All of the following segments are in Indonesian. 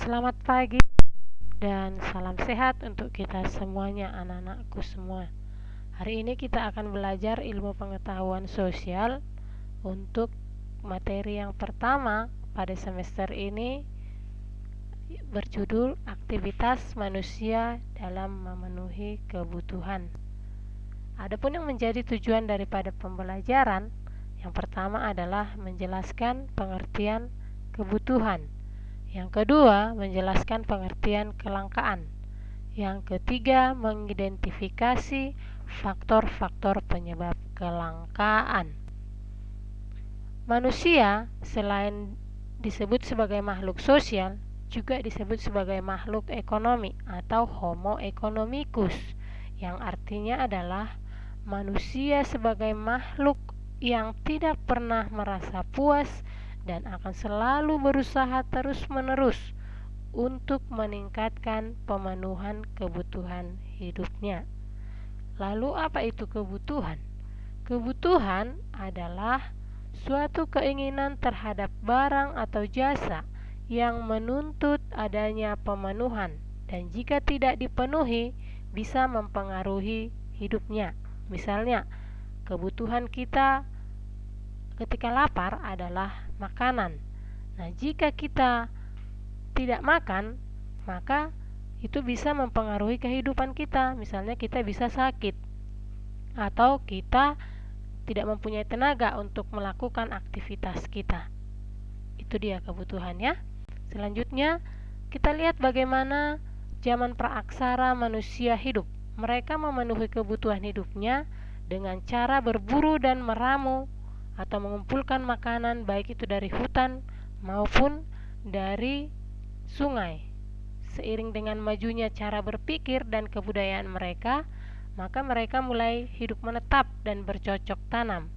Selamat pagi dan salam sehat untuk kita semuanya, anak-anakku semua. Hari ini kita akan belajar ilmu pengetahuan sosial untuk materi yang pertama pada semester ini, berjudul aktivitas manusia dalam memenuhi kebutuhan. Adapun yang menjadi tujuan daripada pembelajaran, yang pertama adalah menjelaskan pengertian kebutuhan. Yang kedua, menjelaskan pengertian kelangkaan. Yang ketiga, mengidentifikasi faktor-faktor penyebab kelangkaan. Manusia selain disebut sebagai makhluk sosial, juga disebut sebagai makhluk ekonomi atau homo economicus, yang artinya adalah manusia sebagai makhluk yang tidak pernah merasa puas dan akan selalu berusaha terus-menerus untuk meningkatkan pemenuhan kebutuhan hidupnya. Lalu apa itu kebutuhan? Kebutuhan adalah suatu keinginan terhadap barang atau jasa yang menuntut adanya pemenuhan, dan jika tidak dipenuhi bisa mempengaruhi hidupnya. Misalnya, kebutuhan kita ketika lapar adalah makanan. Nah, jika kita tidak makan, maka itu bisa mempengaruhi kehidupan kita. Misalnya kita bisa sakit, atau kita tidak mempunyai tenaga untuk melakukan aktivitas kita. Itu dia kebutuhannya. Selanjutnya, kita lihat bagaimana zaman praaksara manusia hidup. Mereka memenuhi kebutuhan hidupnya dengan cara berburu dan meramu atau mengumpulkan makanan, baik itu dari hutan maupun dari sungai. Seiring dengan majunya cara berpikir dan kebudayaan mereka, maka mereka mulai hidup menetap dan bercocok tanam.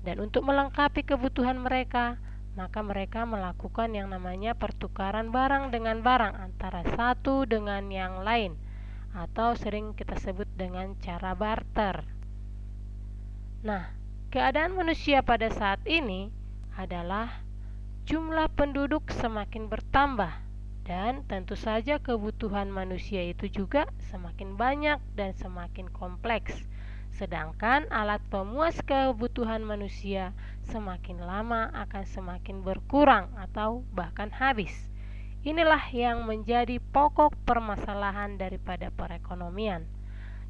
Dan untuk melengkapi kebutuhan mereka, maka mereka melakukan yang namanya pertukaran barang dengan barang antara satu dengan yang lain, atau sering kita sebut dengan cara barter. Nah, keadaan manusia pada saat ini adalah jumlah penduduk semakin bertambah, dan tentu saja kebutuhan manusia itu juga semakin banyak dan semakin kompleks. Sedangkan alat pemuas kebutuhan manusia semakin lama akan semakin berkurang atau bahkan habis. Inilah yang menjadi pokok permasalahan daripada perekonomian.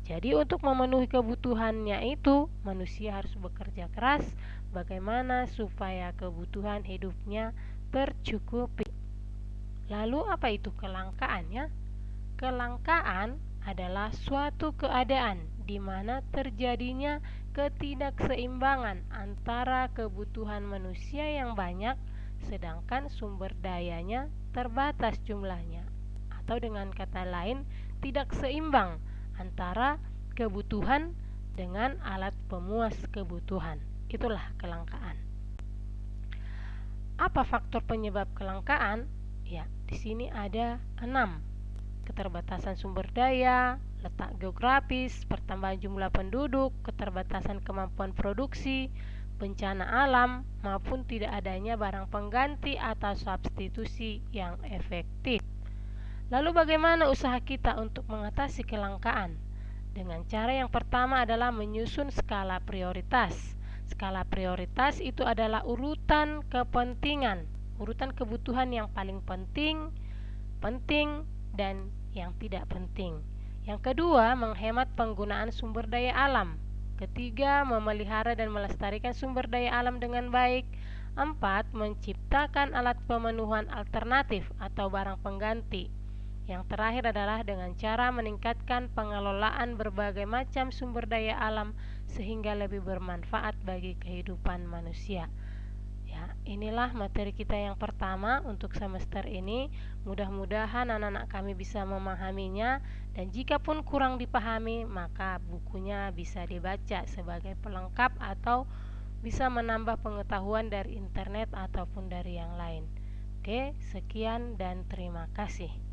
Jadi untuk memenuhi kebutuhannya itu, manusia harus bekerja keras bagaimana supaya kebutuhan hidupnya tercukupi. Lalu apa itu kelangkaan ya? Kelangkaan adalah suatu keadaan di mana terjadinya ketidakseimbangan antara kebutuhan manusia yang banyak sedangkan sumber dayanya terbatas jumlahnya. Atau dengan kata lain, tidak seimbang antara kebutuhan dengan alat pemuas kebutuhan. Itulah kelangkaan. Apa faktor penyebab kelangkaan? Ya, di sini ada 6. Keterbatasan sumber daya, letak geografis, pertambahan jumlah penduduk, keterbatasan kemampuan produksi, bencana alam, maupun tidak adanya barang pengganti atau substitusi yang efektif. Lalu bagaimana usaha kita untuk mengatasi kelangkaan? Dengan cara yang pertama adalah menyusun skala prioritas. Skala prioritas itu adalah urutan kepentingan, urutan kebutuhan yang paling penting, dan yang tidak penting. Yang kedua, menghemat penggunaan sumber daya alam. Ketiga, memelihara dan melestarikan sumber daya alam dengan baik. 4, menciptakan alat pemenuhan alternatif atau barang pengganti. Yang terakhir adalah dengan cara meningkatkan pengelolaan berbagai macam sumber daya alam sehingga lebih bermanfaat bagi kehidupan manusia. Ya, inilah materi kita yang pertama untuk semester ini. Mudah-mudahan anak-anak kami bisa memahaminya, dan jika pun kurang dipahami, maka bukunya bisa dibaca sebagai pelengkap atau bisa menambah pengetahuan dari internet ataupun dari yang lain. Oke, sekian dan terima kasih.